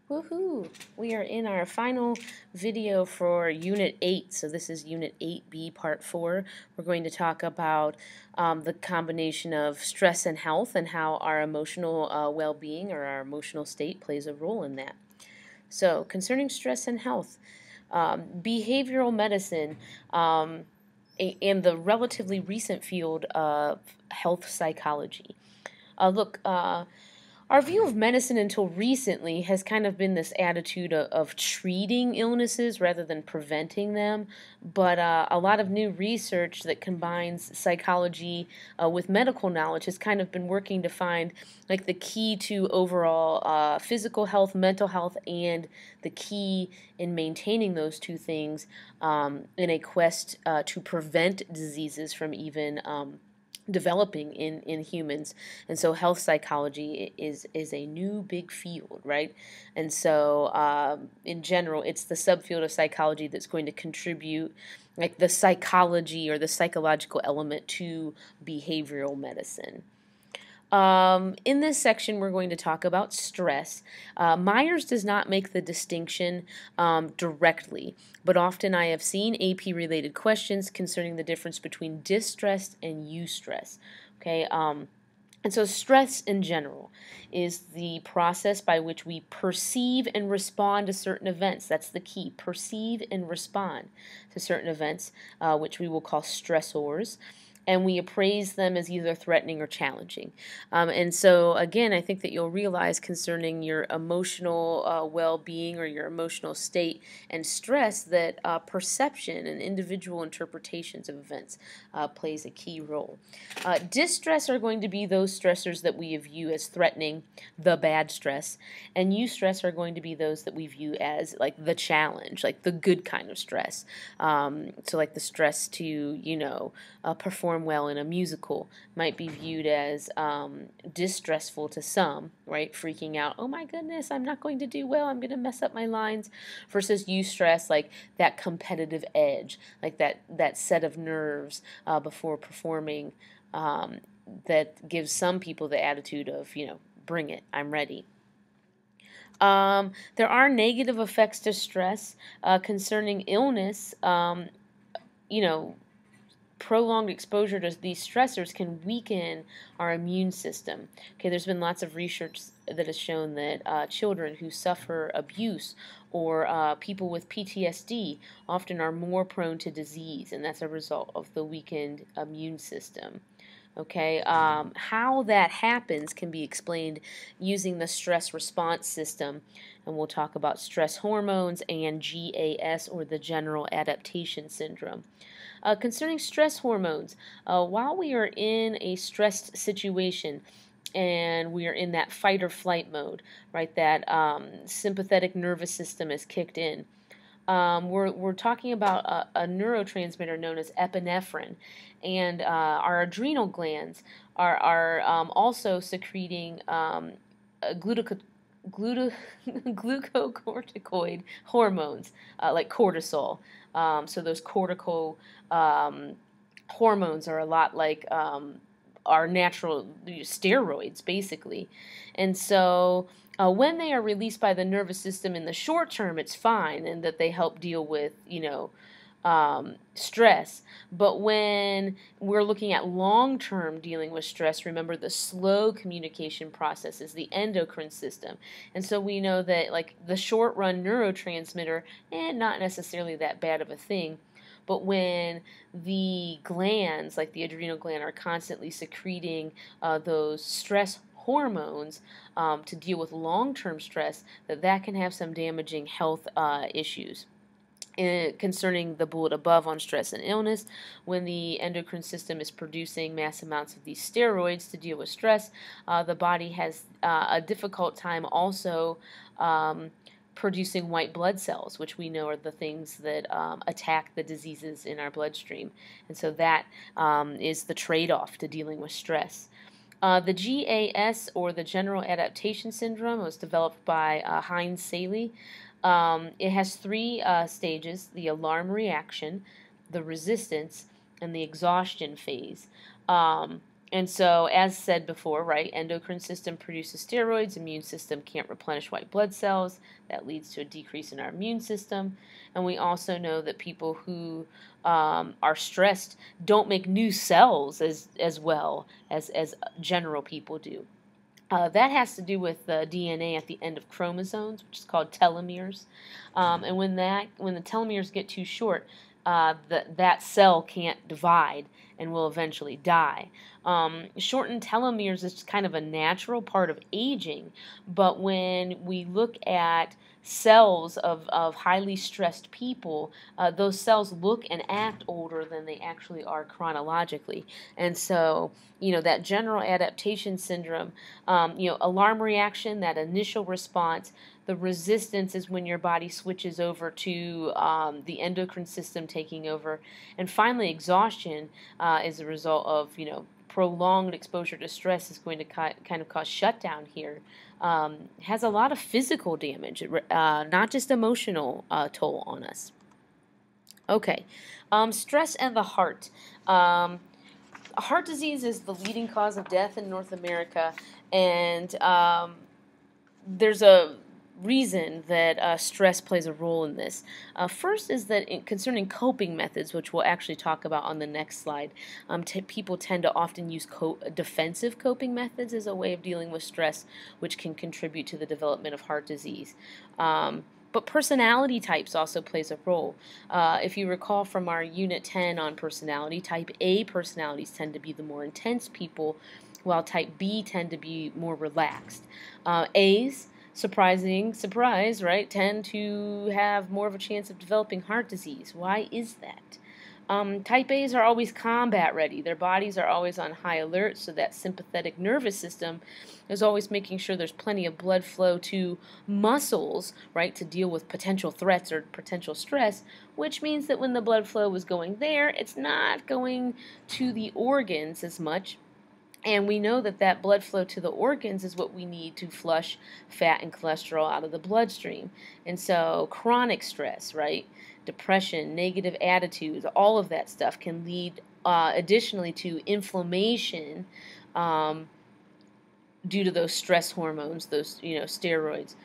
Woohoo! We are in our final video for Unit 8, so this is Unit 8B, Part 4. We're going to talk about the combination of stress and health and how our emotional well-being or our emotional state plays a role in that. So, concerning stress and health, behavioral medicine and the relatively recent field of health psychology. Look, our view of medicine until recently has kind of been this attitude of treating illnesses rather than preventing them. But a lot of new research that combines psychology with medical knowledge has kind of been working to find like the key to overall physical health, mental health, and the key in maintaining those two things in a quest to prevent diseases from even developing in humans. And so health psychology is a new big field, right? And so in general, it's the subfield of psychology that's going to contribute like the psychology or the psychological element to behavioral medicine. In this section, we're going to talk about stress. Myers does not make the distinction directly, but often I have seen AP-related questions concerning the difference between distress and eustress. Okay, and so stress in general is the process by which we perceive and respond to certain events. That's the key, perceive and respond to certain events, which we will call stressors, and we appraise them as either threatening or challenging. And so, again, I think that you'll realize concerning your emotional well-being or your emotional state and stress that perception and individual interpretations of events plays a key role. Distress are going to be those stressors that we view as threatening, the bad stress, and eustress are going to be those that we view as like the challenge, like the good kind of stress. So like the stress to, perform well in a musical might be viewed as distressful to some, right? Freaking out, oh my goodness, I'm not going to do well, I'm going to mess up my lines, versus eustress, like that competitive edge, like that set of nerves before performing that gives some people the attitude of, bring it, I'm ready. There are negative effects to stress concerning illness. Prolonged exposure to these stressors can weaken our immune system. Okay, there's been lots of research that has shown that children who suffer abuse or people with PTSD often are more prone to disease, and that's a result of the weakened immune system. Okay, how that happens can be explained using the stress response system, and we'll talk about stress hormones and GAS, or the general adaptation syndrome. Concerning stress hormones, while we are in a stressed situation and we are in that fight or flight mode, right, that sympathetic nervous system is kicked in, we're talking about a neurotransmitter known as epinephrine, and our adrenal glands are also secreting glucocorticoid hormones like cortisol. So those cortical hormones are a lot like our natural steroids, basically. And so when they are released by the nervous system in the short term, it's fine, and that they help deal with, stress. But when we're looking at long-term dealing with stress, remember the slow communication process is the endocrine system. And so we know that like the short-run neurotransmitter, not necessarily that bad of a thing. But when the glands, like the adrenal gland, are constantly secreting those stress hormones to deal with long-term stress, that can have some damaging health issues. Concerning the bullet above on stress and illness, when the endocrine system is producing mass amounts of these steroids to deal with stress, the body has a difficult time also producing white blood cells, which we know are the things that attack the diseases in our bloodstream. And so that is the trade-off to dealing with stress. The GAS, or the General Adaptation Syndrome, was developed by Heinz Saley. It has three stages: the alarm reaction, the resistance, and the exhaustion phase. And so, as said before, right, endocrine system produces steroids, immune system can't replenish white blood cells. That leads to a decrease in our immune system. And we also know that people who are stressed don't make new cells as well as general people do. That has to do with the DNA at the end of chromosomes, which is called telomeres. And when the telomeres get too short, that cell can't divide and will eventually die. Shortened telomeres is kind of a natural part of aging, but when we look at cells of highly stressed people, those cells look and act older than they actually are chronologically. And so, that general adaptation syndrome, alarm reaction, that initial response, the resistance is when your body switches over to the endocrine system taking over. And finally, exhaustion is a result of, prolonged exposure to stress is going to kind of cause shutdown here. Has a lot of physical damage, not just emotional toll on us. Okay, stress and the heart. Heart disease is the leading cause of death in North America, and there's a reason that stress plays a role in this. First is that concerning coping methods, which we'll actually talk about on the next slide, people tend to often use defensive coping methods as a way of dealing with stress, which can contribute to the development of heart disease. But personality types also plays a role. If you recall from our Unit 10 on personality, type A personalities tend to be the more intense people, while type B tend to be more relaxed. A's, surprising surprise, right, tend to have more of a chance of developing heart disease. Why is that? Type A's are always combat ready. Their bodies are always on high alert, so that sympathetic nervous system is always making sure there's plenty of blood flow to muscles, right, to deal with potential threats or potential stress, which means that when the blood flow is going there, it's not going to the organs as much. And we know that blood flow to the organs is what we need to flush fat and cholesterol out of the bloodstream. And so chronic stress, right, depression, negative attitudes, all of that stuff can lead additionally to inflammation due to those stress hormones, those steroids.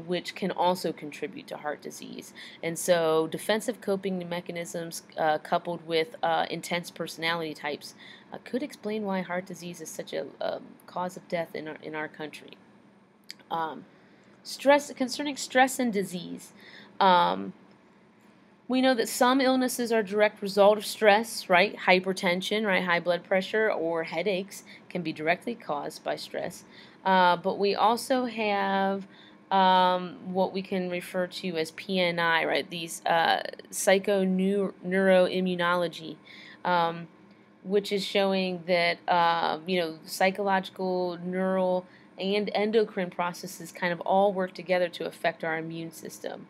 Which can also contribute to heart disease. And so defensive coping mechanisms coupled with intense personality types could explain why heart disease is such a cause of death in our country. Concerning stress and disease, we know that some illnesses are a direct result of stress, right? Hypertension, right? High blood pressure or headaches can be directly caused by stress. But we also have what we can refer to as PNI, right? These psychoneuroimmunology, which is showing that psychological, neural, and endocrine processes kind of all work together to affect our immune system.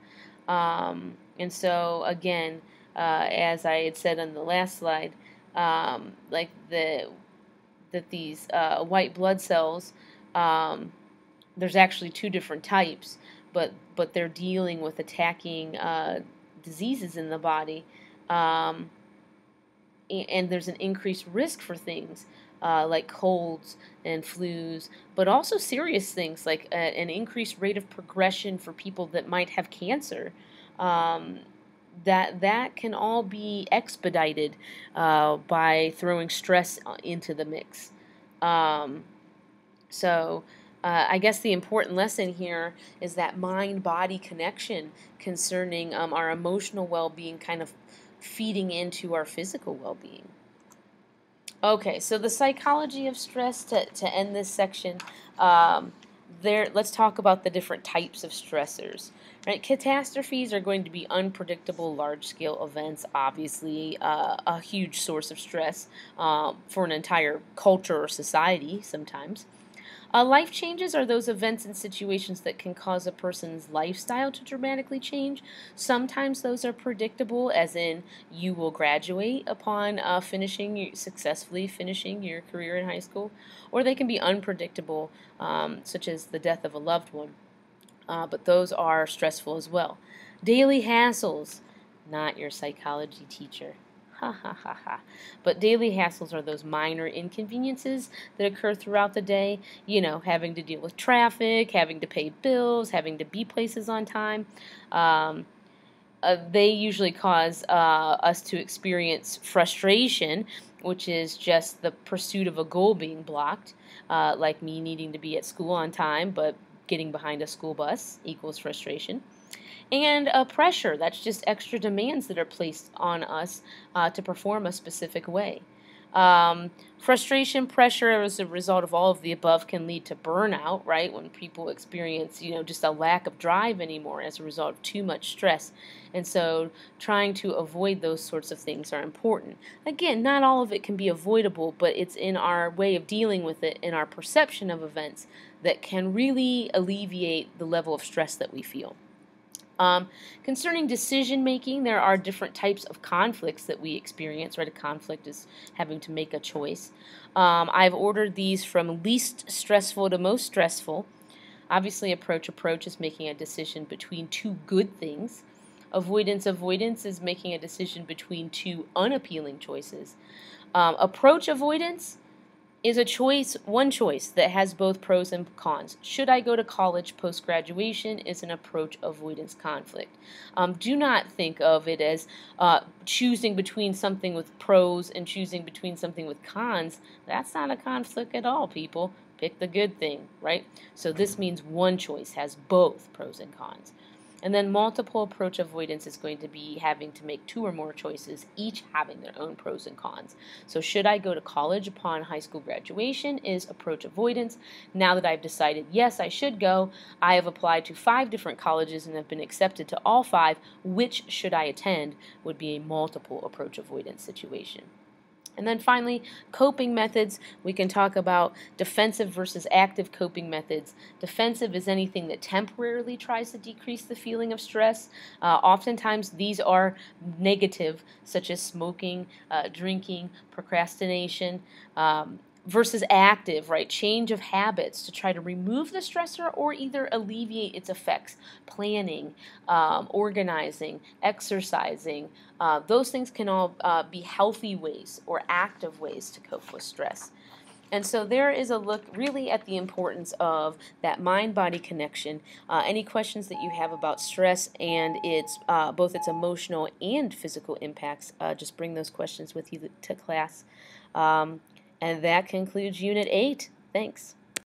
And so again, as I had said on the last slide, like that these white blood cells. There's actually two different types, but they're dealing with attacking diseases in the body, and there's an increased risk for things like colds and flus, but also serious things like an increased rate of progression for people that might have cancer. That can all be expedited by throwing stress into the mix. So I guess the important lesson here is that mind-body connection concerning our emotional well-being kind of feeding into our physical well-being. Okay, so the psychology of stress to end this section. Let's talk about the different types of stressors. Right, catastrophes are going to be unpredictable, large-scale events. Obviously, a huge source of stress for an entire culture or society. Sometimes, life changes are those events and situations that can cause a person's lifestyle to dramatically change. Sometimes those are predictable, as in you will graduate upon successfully finishing your career in high school, or they can be unpredictable, such as the death of a loved one. But those are stressful as well. Daily hassles, not your psychology teacher. Ha ha ha ha. But daily hassles are those minor inconveniences that occur throughout the day. Having to deal with traffic, having to pay bills, having to be places on time. Um, they usually cause us to experience frustration, which is just the pursuit of a goal being blocked, like me needing to be at school on time, but getting behind a school bus equals frustration. And pressure, that's just extra demands that are placed on us to perform a specific way. Frustration, pressure as a result of all of the above can lead to burnout, right? When people experience, just a lack of drive anymore as a result of too much stress. And so trying to avoid those sorts of things are important. Again, not all of it can be avoidable, but it's in our way of dealing with it, in our perception of events, that can really alleviate the level of stress that we feel. Concerning decision making, there are different types of conflicts that we experience, right? A conflict is having to make a choice. I've ordered these from least stressful to most stressful. Obviously, approach is making a decision between two good things. Avoidance is making a decision between two unappealing choices. Approach avoidance is one choice that has both pros and cons. Should I go to college post-graduation is an approach avoidance conflict. Do not think of it as choosing between something with pros and choosing between something with cons. That's not a conflict at all, people. Pick the good thing, right? So this means one choice has both pros and cons. And then multiple approach avoidance is going to be having to make two or more choices, each having their own pros and cons. So should I go to college upon high school graduation is approach avoidance. Now that I've decided, yes, I should go, I have applied to 5 different colleges and have been accepted to all 5. Which should I attend would be a multiple approach avoidance situation. And then finally, coping methods. We can talk about defensive versus active coping methods. Defensive is anything that temporarily tries to decrease the feeling of stress. Oftentimes these are negative, such as smoking, drinking, procrastination. Versus active, right? Change of habits to try to remove the stressor or either alleviate its effects. Planning, organizing, exercising, those things can all be healthy ways or active ways to cope with stress. And so there is a look really at the importance of that mind-body connection. Any questions that you have about stress and its both its emotional and physical impacts, just bring those questions with you to class. And that concludes Unit 8. Thanks.